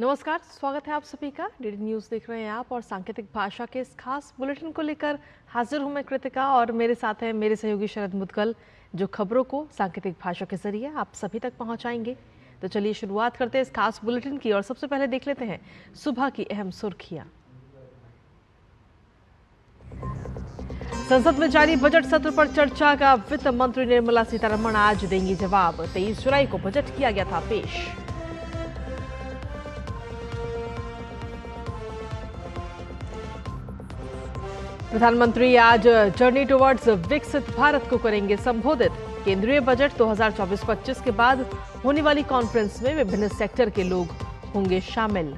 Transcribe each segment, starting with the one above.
नमस्कार, स्वागत है आप सभी का। डीडी न्यूज़ देख रहे हैं आप और सांकेतिक भाषा के इस खास बुलेटिन को लेकर हाजिर हूं मैं कृतिका और मेरे साथ है मेरे सहयोगी शरद मुदगल, जो खबरों को सांकेतिक भाषा के जरिए आप सभी तक पहुंचाएंगे। तो चलिए शुरुआत करते हैं इस खास बुलेटिन की और सबसे पहले देख लेते हैं सुबह की अहम सुर्खियां। संसद में जारी बजट सत्र पर चर्चा का वित्त मंत्री निर्मला सीतारमण आज देंगी जवाब। 23 जुलाई को बजट किया गया था पेश। प्रधानमंत्री आज जर्नी टुवर्ड्स विकसित भारत को करेंगे संबोधित। केंद्रीय बजट 2024-25 के बाद होने वाली कॉन्फ्रेंस में विभिन्न सेक्टर के लोग होंगे शामिल।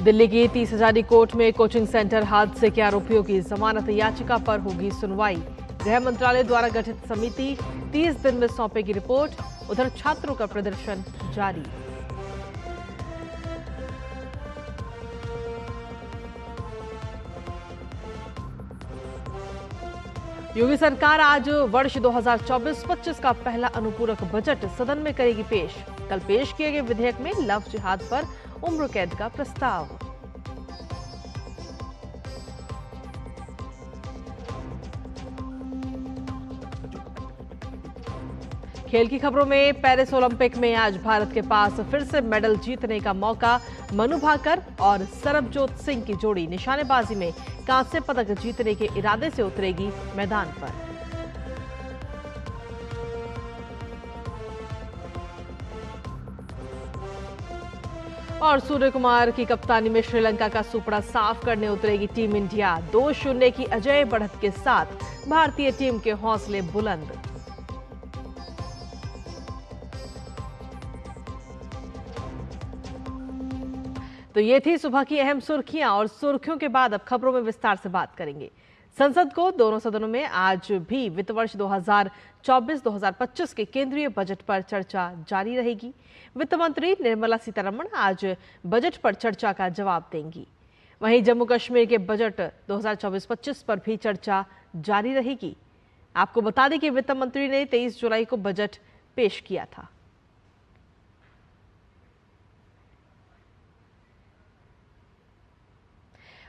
दिल्ली की 30 हजारी कोर्ट में कोचिंग सेंटर हादसे के आरोपियों की जमानत याचिका पर होगी सुनवाई। गृह मंत्रालय द्वारा गठित समिति 30 दिन में सौंपेगी रिपोर्ट। उधर छात्रों का प्रदर्शन जारी। योगी सरकार आज वर्ष 2024-25 का पहला अनुपूरक बजट सदन में करेगी पेश। कल पेश किए गए विधेयक में लव जिहाद पर उम्र कैद का प्रस्ताव। खेल की खबरों में पेरिस ओलंपिक में आज भारत के पास फिर से मेडल जीतने का मौका। मनु भाकर और सरबजोत सिंह की जोड़ी निशानेबाजी में कांस्य पदक जीतने के इरादे से उतरेगी मैदान पर। और सूर्य कुमार की कप्तानी में श्रीलंका का सुपड़ा साफ करने उतरेगी टीम इंडिया। 2-0 की अजय बढ़त के साथ भारतीय टीम के हौसले बुलंद। तो ये थी सुबह की अहम सुर्खियां और सुर्खियों के बाद अब खबरों में विस्तार से बात करेंगे। संसद को दोनों सदनों में आज भी वित्त वर्ष 2024-2025 के केंद्रीय बजट पर चर्चा जारी रहेगी। वित्त मंत्री निर्मला सीतारमण आज बजट पर चर्चा का जवाब देंगी। वहीं जम्मू कश्मीर के बजट 2024-25 पर भी चर्चा जारी रहेगी। आपको बता दें कि वित्त मंत्री ने 23 जुलाई को बजट पेश किया था।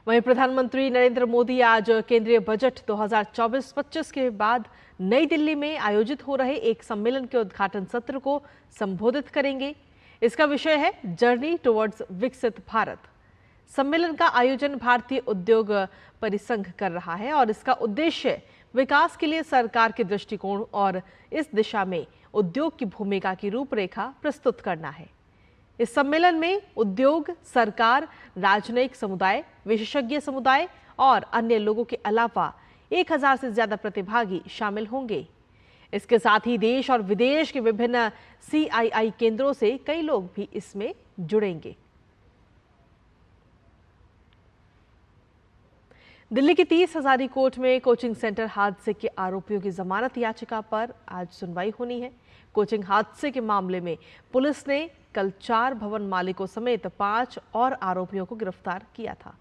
वहीं प्रधानमंत्री नरेंद्र मोदी आज केंद्रीय बजट 2024-25 के बाद नई दिल्ली में आयोजित हो रहे एक सम्मेलन के उद्घाटन सत्र को संबोधित करेंगे। इसका विषय है जर्नी टुवर्ड्स विकसित भारत। सम्मेलन का आयोजन भारतीय उद्योग परिसंघ कर रहा है और इसका उद्देश्य विकास के लिए सरकार के दृष्टिकोण और इस दिशा में उद्योग की भूमिका की रूपरेखा प्रस्तुत करना है। इस सम्मेलन में उद्योग, सरकार, राजनयिक समुदाय, विशेषज्ञ समुदाय और अन्य लोगों के अलावा 1000 से ज्यादा प्रतिभागी शामिल होंगे। इसके साथ ही देश और विदेश के विभिन्न CII केंद्रों से कई लोग भी इसमें जुड़ेंगे। दिल्ली की 30 हजारी कोर्ट में कोचिंग सेंटर हादसे के आरोपियों की जमानत याचिका पर आज सुनवाई होनी है। कोचिंग हादसे के मामले में पुलिस ने कल 4 भवन मालिकों समेत 5 और आरोपियों को गिरफ्तार किया था।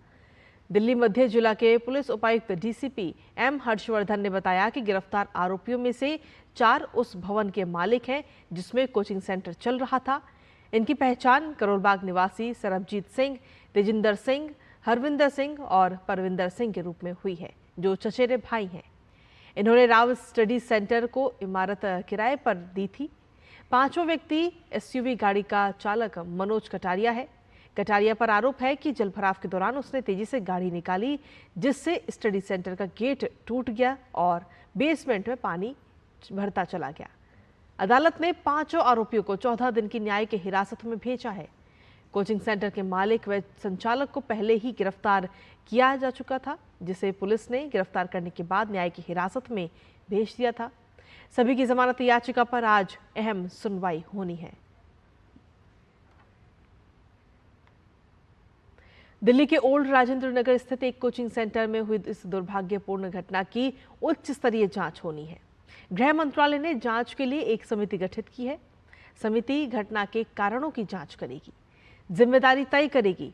दिल्ली मध्य जिला के पुलिस उपायुक्त DCP M हर्षवर्धन ने बताया कि गिरफ्तार आरोपियों में से 4 उस भवन के मालिक हैं जिसमें कोचिंग सेंटर चल रहा था। इनकी पहचान करोलबाग निवासी सरबजीत सिंह, तेजिंदर सिंह, हरविंदर सिंह और परविंदर सिंह के रूप में हुई है, जो चचेरे भाई हैं। इन्होंने राव स्टडी सेंटर को इमारत किराए पर दी थी। 5वां व्यक्ति SUV गाड़ी का चालक मनोज कटारिया है। कटारिया पर आरोप है कि जलभराव के दौरान उसने तेजी से गाड़ी निकाली, जिससे स्टडी सेंटर का गेट टूट गया और बेसमेंट में पानी भरता चला गया। अदालत ने 5 आरोपियों को 14 दिन की न्यायिक हिरासत में भेजा है। कोचिंग सेंटर के मालिक व संचालक को पहले ही गिरफ्तार किया जा चुका था, जिसे पुलिस ने गिरफ्तार करने के बाद न्यायिक हिरासत में भेज दिया था। सभी की जमानत याचिका पर आज अहम सुनवाई होनी है। दिल्ली के ओल्ड राजेंद्र नगर स्थित एक कोचिंग सेंटर में हुई इस दुर्भाग्यपूर्ण घटना की उच्च स्तरीय जांच होनी है। गृह मंत्रालय ने जांच के लिए एक समिति गठित की है। समिति घटना के कारणों की जांच करेगी, जिम्मेदारी तय करेगी,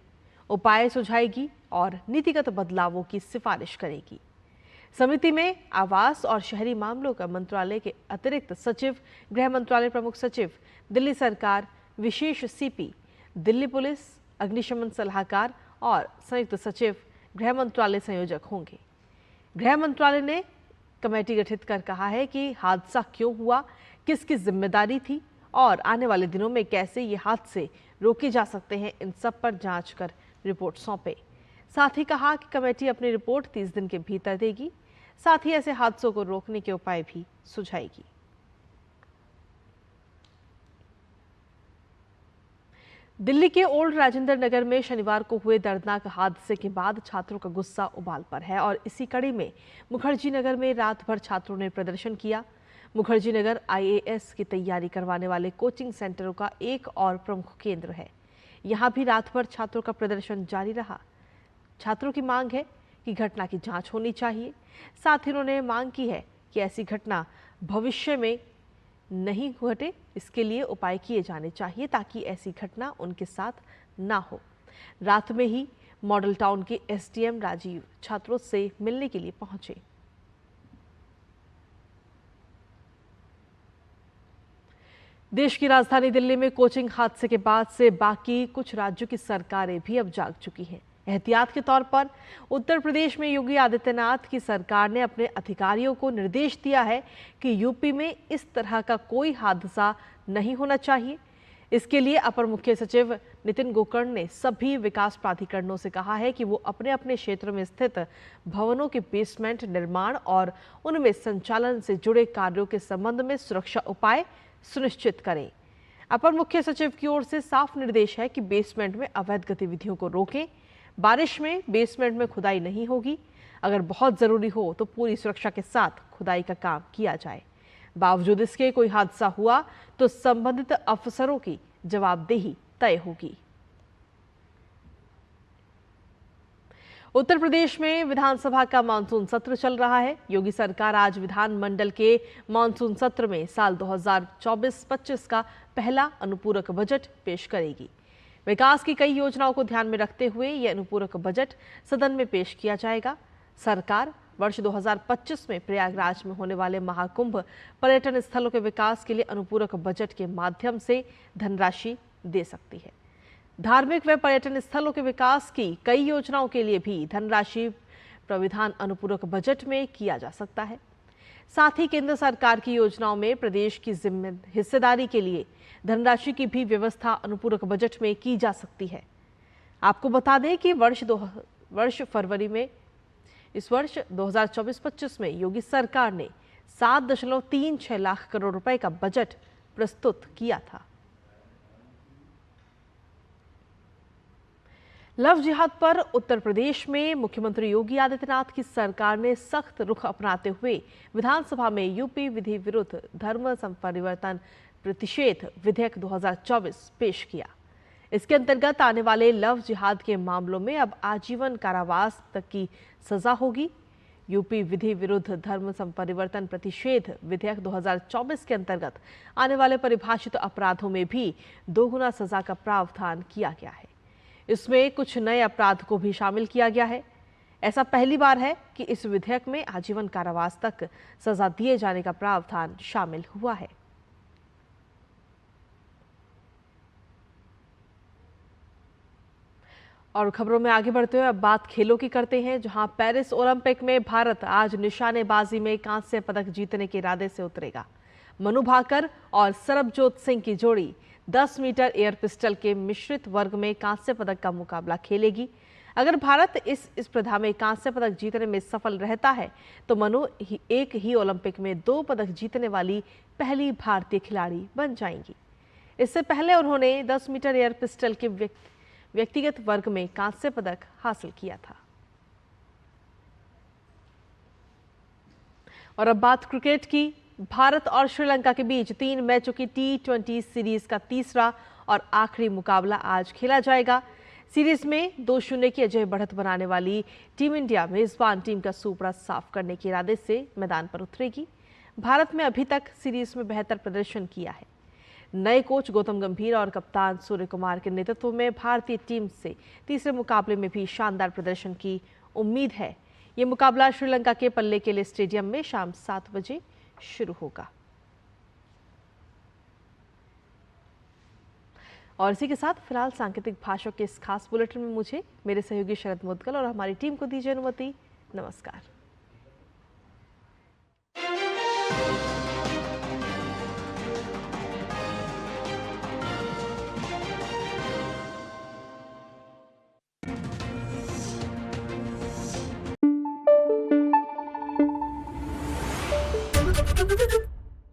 उपाय सुझाएगी और नीतिगत बदलावों की सिफारिश करेगी। समिति में आवास और शहरी मामलों का मंत्रालय के अतिरिक्त सचिव, गृह मंत्रालय प्रमुख सचिव, दिल्ली सरकार, विशेष सीपी, दिल्ली पुलिस, अग्निशमन सलाहकार और संयुक्त सचिव, गृह मंत्रालय संयोजक होंगे। गृह मंत्रालय ने कमेटी गठित कर कहा है कि हादसा क्यों हुआ, किसकी जिम्मेदारी थी और आने वाले दिनों में कैसे ये हादसे रोके जा सकते हैं, इन सब पर जांच कर रिपोर्ट सौंपे। साथ ही कहा कि कमेटी अपनी रिपोर्ट 30 दिन के भीतर देगी। साथ ही ऐसे हादसों को रोकने के उपाय भी सुझाएगी। दिल्ली के ओल्ड राजेंद्र नगर में शनिवार को हुए दर्दनाक हादसे के बाद छात्रों का गुस्सा उबाल पर है और इसी कड़ी में मुखर्जी नगर में रात भर छात्रों ने प्रदर्शन किया। मुखर्जी नगर IAS की तैयारी करवाने वाले कोचिंग सेंटरों का एक और प्रमुख केंद्र है। यहां भी रात भर छात्रों का प्रदर्शन जारी रहा। छात्रों की मांग है कि घटना की जांच होनी चाहिए। साथ ही उन्होंने मांग की है कि ऐसी घटना भविष्य में नहीं घटे, इसके लिए उपाय किए जाने चाहिए ताकि ऐसी घटना उनके साथ ना हो। रात में ही मॉडल टाउन के SDM राजीव छात्रों से मिलने के लिए पहुंचे। देश की राजधानी दिल्ली में कोचिंग हादसे के बाद से बाकी कुछ राज्यों की सरकारें भी अब जाग चुकी हैं। एहतियात के तौर पर उत्तर प्रदेश में योगी आदित्यनाथ की सरकार ने अपने अधिकारियों को निर्देश दिया है कि यूपी में इस तरह का कोई हादसा नहीं होना चाहिए। इसके लिए अपर मुख्य सचिव नितिन गोकर्ण ने सभी विकास प्राधिकरणों से कहा है कि वो अपने अपने क्षेत्र में स्थित भवनों के बेसमेंट निर्माण और उनमें संचालन से जुड़े कार्यों के संबंध में सुरक्षा उपाय सुनिश्चित करें। अपर मुख्य सचिव की ओर से साफ निर्देश है कि बेसमेंट में अवैध गतिविधियों को रोकें। बारिश में बेसमेंट में खुदाई नहीं होगी। अगर बहुत जरूरी हो तो पूरी सुरक्षा के साथ खुदाई का काम किया जाए। बावजूद इसके कोई हादसा हुआ तो संबंधित अफसरों की जवाबदेही तय होगी। उत्तर प्रदेश में विधानसभा का मानसून सत्र चल रहा है। योगी सरकार आज विधानमंडल के मानसून सत्र में साल 2024-25 का पहला अनुपूरक बजट पेश करेगी। विकास की कई योजनाओं को ध्यान में रखते हुए यह अनुपूरक बजट सदन में पेश किया जाएगा। सरकार वर्ष 2025 में प्रयागराज में होने वाले महाकुंभ पर्यटन स्थलों के विकास के लिए अनुपूरक बजट के माध्यम से धनराशि दे सकती है। धार्मिक व पर्यटन स्थलों के विकास की कई योजनाओं के लिए भी धनराशि प्राविधान अनुपूरक बजट में किया जा सकता है। साथ ही केंद्र सरकार की योजनाओं में प्रदेश की हिस्सेदारी के लिए धनराशि की भी व्यवस्था अनुपूरक बजट में की जा सकती है। आपको बता दें कि इस वर्ष 2024-25 में योगी सरकार ने 7.36 लाख करोड़ रुपए का बजट प्रस्तुत किया था। लव जिहाद पर उत्तर प्रदेश में मुख्यमंत्री योगी आदित्यनाथ की सरकार ने सख्त रुख अपनाते हुए विधानसभा में यूपी विधि विरुद्ध धर्म संपरिवर्तन प्रतिषेध विधेयक 2024 पेश किया। इसके अंतर्गत आने वाले लव जिहाद के मामलों में अब आजीवन कारावास तक की सजा होगी। यूपी विधि विरुद्ध धर्म संपरिवर्तन प्रतिषेध विधेयक 2024 के अंतर्गत आने वाले परिभाषित अपराधों में भी 2 गुना सजा का प्रावधान किया गया है। इसमें कुछ नए अपराध को भी शामिल किया गया है। ऐसा पहली बार है कि इस विधेयक में आजीवन कारावास तक सजा दिए जाने का प्रावधान शामिल हुआ है। और खबरों में आगे बढ़ते हुए अब बात खेलों की करते हैं, जहां पेरिस ओलंपिक में भारत आज निशानेबाजी में कांस्य पदक जीतने के इरादे से उतरेगा। मनु भाकर और सरबजोत सिंह की जोड़ी 10 मीटर एयर पिस्टल के मिश्रित वर्ग में कांस्य पदक का मुकाबला खेलेगी। अगर भारत इस स्पर्धा में कांस्य पदक जीतने में सफल रहता है तो मनु एक ही ओलंपिक में 2 पदक जीतने वाली पहली भारतीय खिलाड़ी बन जाएंगी। इससे पहले उन्होंने 10 मीटर एयर पिस्टल के व्यक्तिगत वर्ग में कांस्य पदक हासिल किया था। और अब बात क्रिकेट की। भारत और श्रीलंका के बीच 3 मैचों की T20 सीरीज का तीसरा और आखिरी मुकाबला आज खेला जाएगा। सीरीज में 2-0 की अजय बढ़त बनाने वाली टीम इंडिया मेजबान टीम का सुपड़ा साफ करने के इरादे से मैदान पर उतरेगी। भारत में अभी तक सीरीज में बेहतर प्रदर्शन किया है। नए कोच गौतम गंभीर और कप्तान सूर्य कुमार के नेतृत्व में भारतीय टीम से तीसरे मुकाबले में भी शानदार प्रदर्शन की उम्मीद है। ये मुकाबला श्रीलंका के पल्लेकेले स्टेडियम में शाम 7 बजे शुरू होगा। और इसी के साथ फिलहाल सांकेतिक भाषा के इस खास बुलेटिन में मुझे, मेरे सहयोगी शरद मुदगल और हमारी टीम को दीजिए अनुमति। नमस्कार।